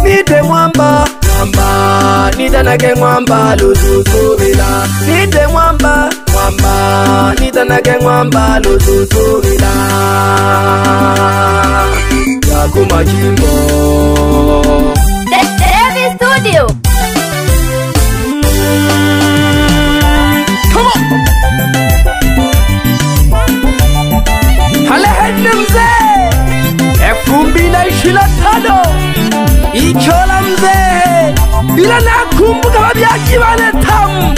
nite mwamba mwamba nitanake mwamba lususubila nite mwamba mwamba nitanake mwamba lususubila yakuma chimbo Devi Studio. Come on. Hale hende mzee 2025 ichola mzee bila nakumbuka babyaji bane tamu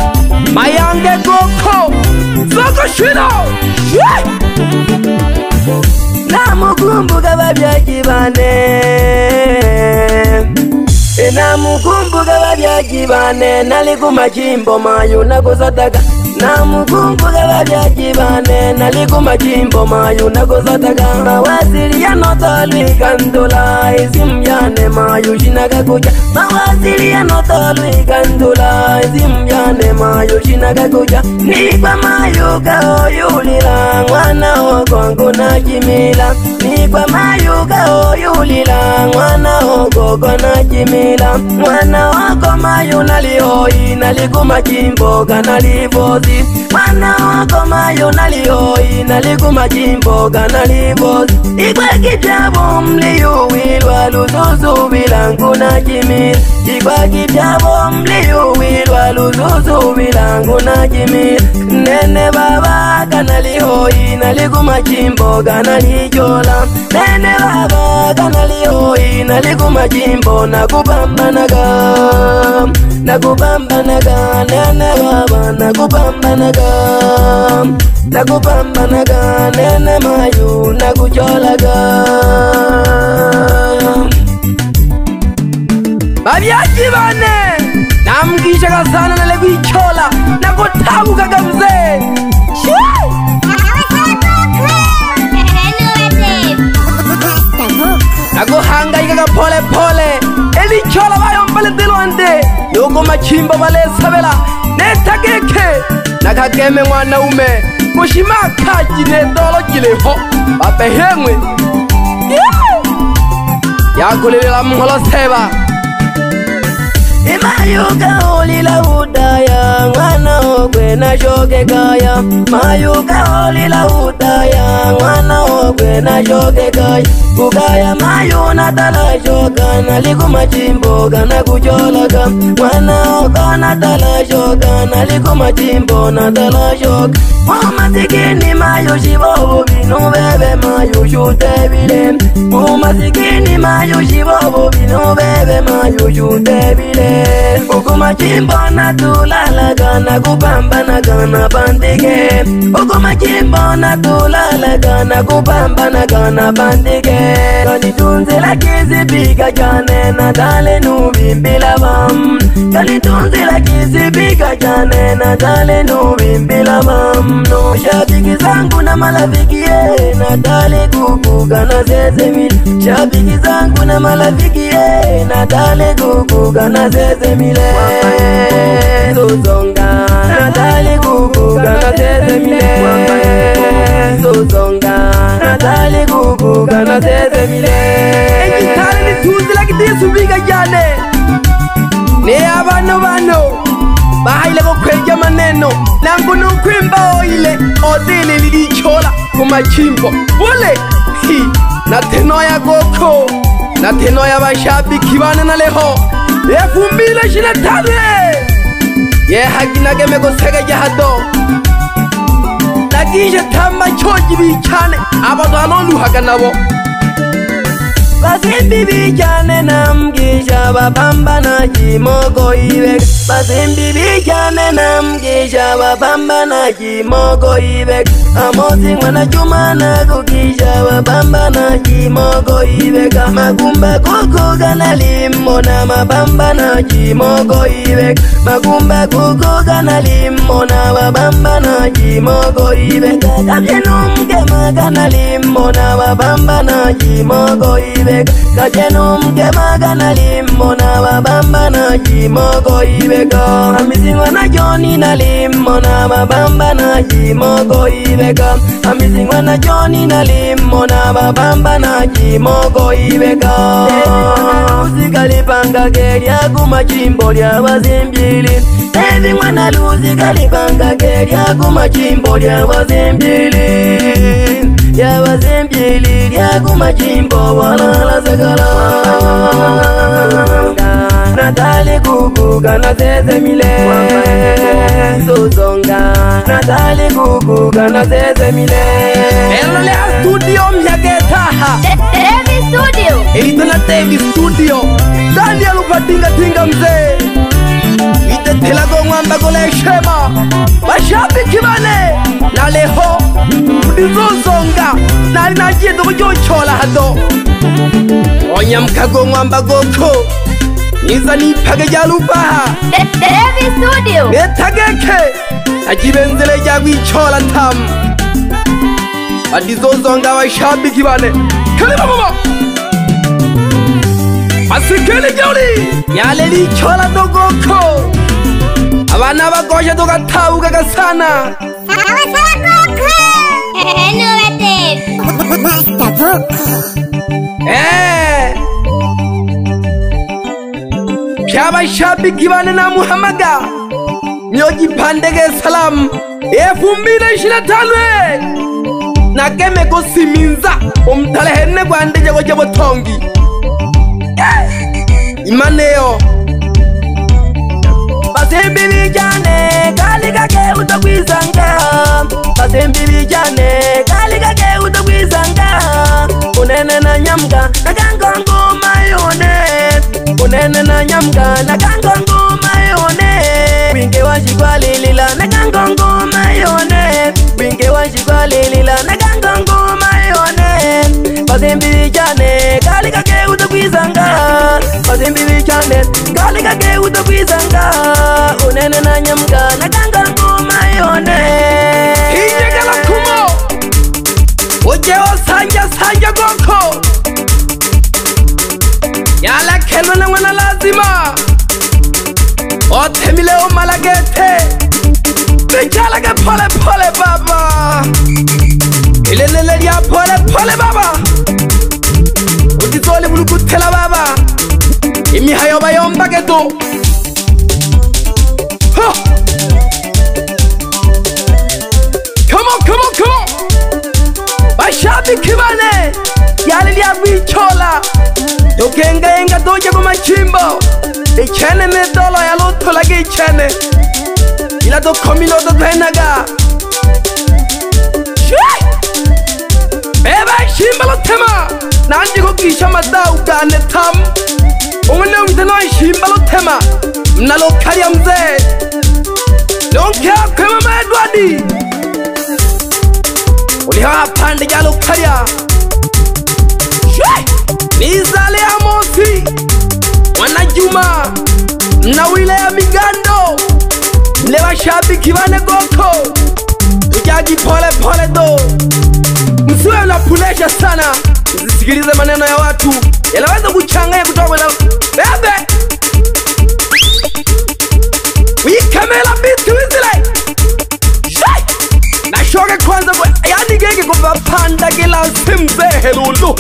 mayange goko zoko shino namukumbuka babyaji bane namukumbuka babyaji bane nali kumachimbo mayu nakozataka namukumbuka babyaji bane nali kumachimbo mayu nakozataka mawaziri yanotolwikandula izimyane mayu shinakakuja mawaziri yanotolwikandula izimyane mayu shinakakuja nikwa mayu kaoyulila mwana okwangu najimila nikwa mayu kaoyulila mwana okoko najimila mwana wako mayu nalihoi nalikumachimbo kanalivozi mwana wako mayu nalihoi nalikumachimbo kanalivozi ikwakitabo mliyuwilwa lususubila nkunajimila ikwakitabo mliyuwilwa lususubila nkunajimila nene baba kanalihoi nalikumachimbo kanalijola nene baba kanalihoi nalikumachimbo nakupambanaga nakupambanaga nene baba nakupambanaga nakupambanaga nene mayu nakujolaga babyaji bane namgishaga sana nale kwichola nakutabukaga mzee nakuhangaikaga pole pole elichola bayombale dilwande yuko machimbo balesabela netageke nakageme mwana ume mushimakaji nedologileho bapehemwe yakulilela mngolo seba Mayuka olila udaya mwana ogwe na shoge kaya Mayuka olila udaya mwana ogwe na shoge kaya Ukaya mayu na tala shoga nalikumachimbo kana kujolaga mwana oga na tala shoga nalikumachimbo na tala shoga Mumasikini mayu shibobu binu bebe mayu shute bile Mumasikini mayu shibobu binu bebe mayu shute bile Ukumachimbo na tulalaga na kupambanaga na bandike Ukumachimbo na tulalaga na kupambanaga na bandike Kanitunzila kizipika jane na dale nubimbila bam Kanitunzila kizipika jane na dale nubimbila bam No shabiki zangu na malafiki ye na dale kukuga na zezemile Shabiki zangu na malafiki ye na dale kukuga na zezemile Suzonga na dale kukuga na zezemile Suzonga na dale kukuga na zezemile Ekitale ni tuzila kitisubiga jane Ne abano bano Bahile kukweja maneno Nangu nukwimba oile Odile lilichola kumachimbo Ule Hi Natenoya goko Natenoya bashabiki bane na leho 2025 Ye hagina geme gosega jahado Nagisha tamba choji bichane Abadano luhaga nabo Basimbi bichane namgisha babamba na jimogo ibek Basimbi bichane namgisha babamba na jimogo ibek Amosi mwana juma na kukisha babamba na jimogo ibek Magumba kuku gana limo na mabamba na jimogo ibek Magumba kuku gana limo na mabamba na jimogo ibek Kajenum kema gana limo na mabamba na jimogo ibek Kajenum kema gana limo na mabamba na jimogo ibek Amizi mwana joni na limo na mabamba na jimogo ibek ibeka Amisi mwana Johnny na limo na babamba na jimogo ibeka Luzi kalipanga keria kumachimbo lya bazimbyili Evi mwana Luzi kalipanga keria kumachimbo lya bazimbyili Ya bazimbyili lya kumachimbo walala zakala Natali kukuka na zeze mile Suzonga Natali kukuka na zeze mile Elo lea studio mjagetaha Tevi Studio Elito na Tevi Studio Daniel upatinga tinga mzee Ite tila gongwamba gole shema Bashabi kibane Na leho Mdizozonga Nali na jido kujochola hado Onyamka gongwamba goko Niza nipage jalubaha Tevi Studio Netageke Ajibenzele jagwichola tamu Adizozonga washabi kibane Kalima mama Asikeli joli Yale li chola dogoko Abana bagosha doga tauga kasana Sawa Goko Innovative Master Goko Pyaba shabi kibane na muhamaga Myoji pandege salam 2025 Nakeme ko siminza Umtale henne kwa andeje kwa jabo tongi Imaneo Basembi bijane Kalika ke utakwizanga Basembi bijane Kalika ke utakwizanga Unene na nyamga Nakangongo mayone Unene na nyamga Nakangongo mayone Winge washikwa lilila Nakangongo mayone Winge washikwa lilila Nakangongo mayone Basembi bijane Kalika ke utakwizanga Basembi bijane Kalika ke utakwizanga Unene na nyamga Nakangongo mayone Hinyegala kumo Ujeo sanja Goko Yala keno na mwana lazima Otemile o malagete Bijala ke pole pole baba Ilelele ya pole baba Utizole bulukutela baba Imi hayo bayomba geto Come on Bashabi kibane Yale liya bichola Yokenga enga doja kwa machimbo Ichene me dolo ya loto lagi ichene Ila do komilo do tenaga Beba shimba lo tema Nanji ko kisha mada ugane tam Umene umteno shimba lo tema Mnalo kari ya mzee Lonke akwe mama Edwardi Uliha pande jalo kariya Nizale ya Mosi Wana Juma Na wile ya Migando Mlewa shabi kibane Goko Ujagi pole do Msiwe unapulesha sana Msisikilize maneno ya watu Yalaweza kuchanganya kutoka na Bebe Wikamela bitu wizile Na shoge kwanza kwa Yani gege kwa panda gila simze helulu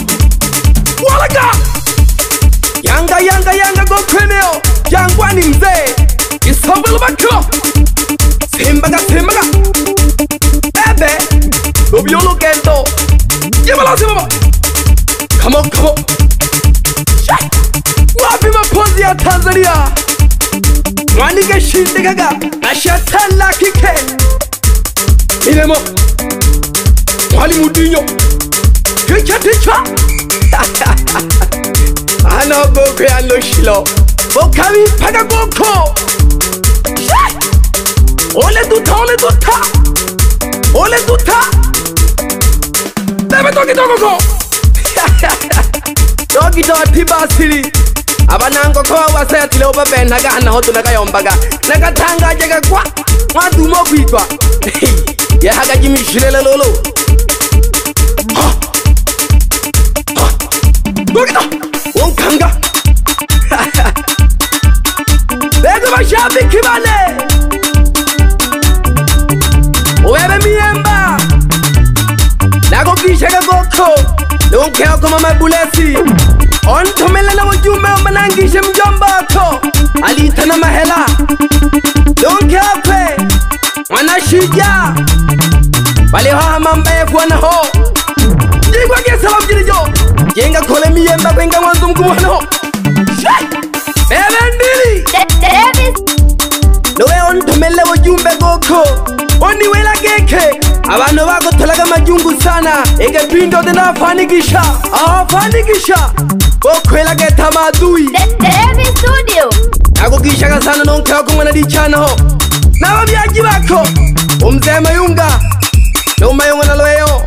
Walaga Yanga Gokweneo Jangwani mzee Isabel bakilo Simbaga Ebe Lobiolo gento Yemala simama Come on Wapi mapozi ya Tanzania Mwanige shinde gaga Ashatala kike Inemo Mwali Mudinho Ticha Ano Goko ya Loshilo Bokawi paga Goko Ole duta Bebe toki Goko Toki to atiba siri Abanango kwa wasaya tile oba benaga Hana hotu naka yombaga Naka tanga jega kwa Mwadu mo kwikwa Ya haga jimi shilele lolo Bogita Wonkanga Bego bashabi kibane Uwebe miemba ontomele na ujumbe umanangishe mjomba ko alitana mahela donke ape mwana shija bale ha mambe kuana ho jingwa ke salam jirijo jenga kole miyemba kwenga mwanzo mkubwa ho bebe ndili Nowe ontomele ujumbe goko Oni wela geke Abano wako talaga majungu sana Ege pindo dena afanikisha Afanikisha Goko wela geta madui Devi Studio Ako kishaka sana nonke wako mwana di chana ho Na wabiaji wako Umze mayunga No mayunga na loeo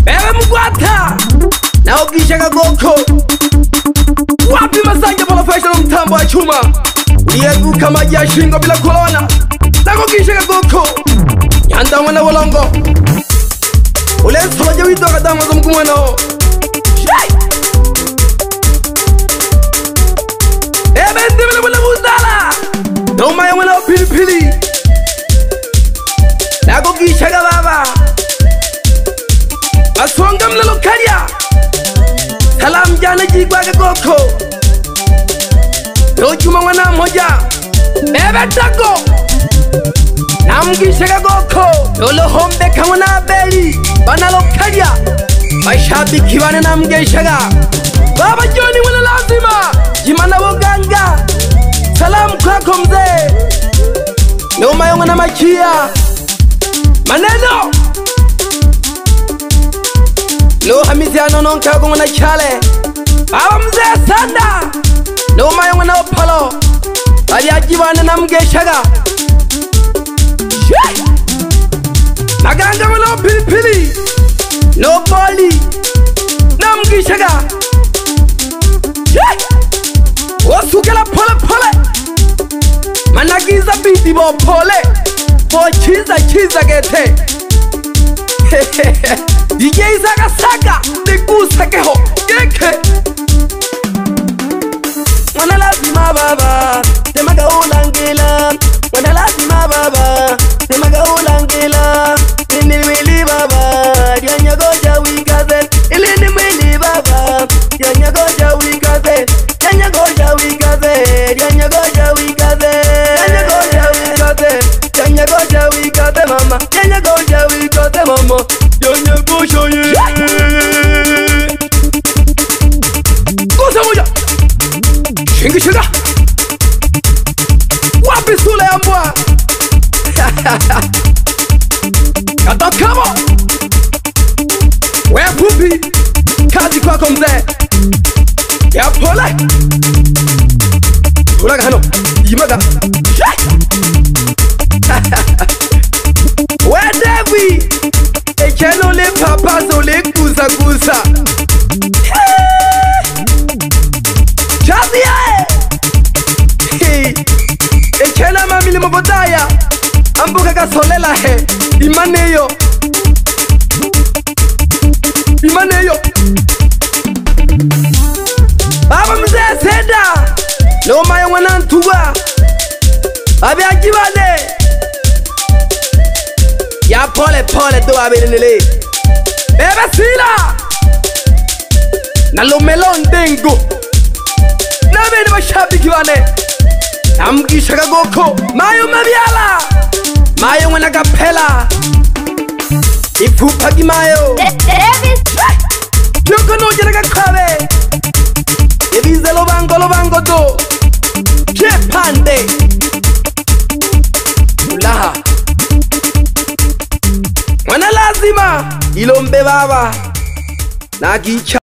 Bebe mkwata Na ukishaka goko Wapi masanja professional mtambo wa chuma Uyeguka maji ya shingo bila kuona Nako kishaka goko Nyanda wana walongo Uleso waje wito kadama za mkumwana ho Ebe ndimile wala muzala Noma ya wana pili pili Nako kishaka baba Aswanga mlalo karya Salam jana jigwa goko Dochuma mwana moja Bebe tako Namgishaka goko Dolo hombe kama na beli Banalo karya Mashabiki wane namgishaka Baba Johnny wana lazima Jimana woganga Salam kwako mzee Noma yunga na machia Maneno Lo hamizi anononka kwa mwana chale Baba mzee sanda No mayo na opalo Aliaji wane na mgeshaga Naganga wana pilipili No boli Na mgeshaga Wasukela pole pole Managiza biti bo pole Bo chiza gete DJ Saga Saga Nikusa keho Geke Mwana lazima baba Temaga ulangila Mwana lazima baba Temaga ulangila Ini wili baba Dianya goja wikaze Ilini wili baba Dianya goja wikaze Dianya goja wikaze Dianya goja wikaze Dianya goja wikaze Dianya goja wikaze mama Dianya goja wikaze mama Dianya goja wikaze Goza moja Shingi shinga Wapi sule ya mbwa Kata kamo We pupi Kazi kwako mzee Ya pole Ulaga hano Yimaga We Devi Echeno le papazo le kusa kusa Chazi yae Echena mami ni mabodaya Ambuka kasolela he Imaneyo Baba mzee seda No mayo wanantuwa Abi ajibale Ya pole pole do abelele Bebe sila Nalomelon dengo Nabeni mashabiki wane Namgishaka goko Mayo mabiala Mayo wana kapela Ifupa gimayo Yoko no jeraga kabe Yebize lobango do Kepande Ulaha Wana lazima Ilombe baba Nagicha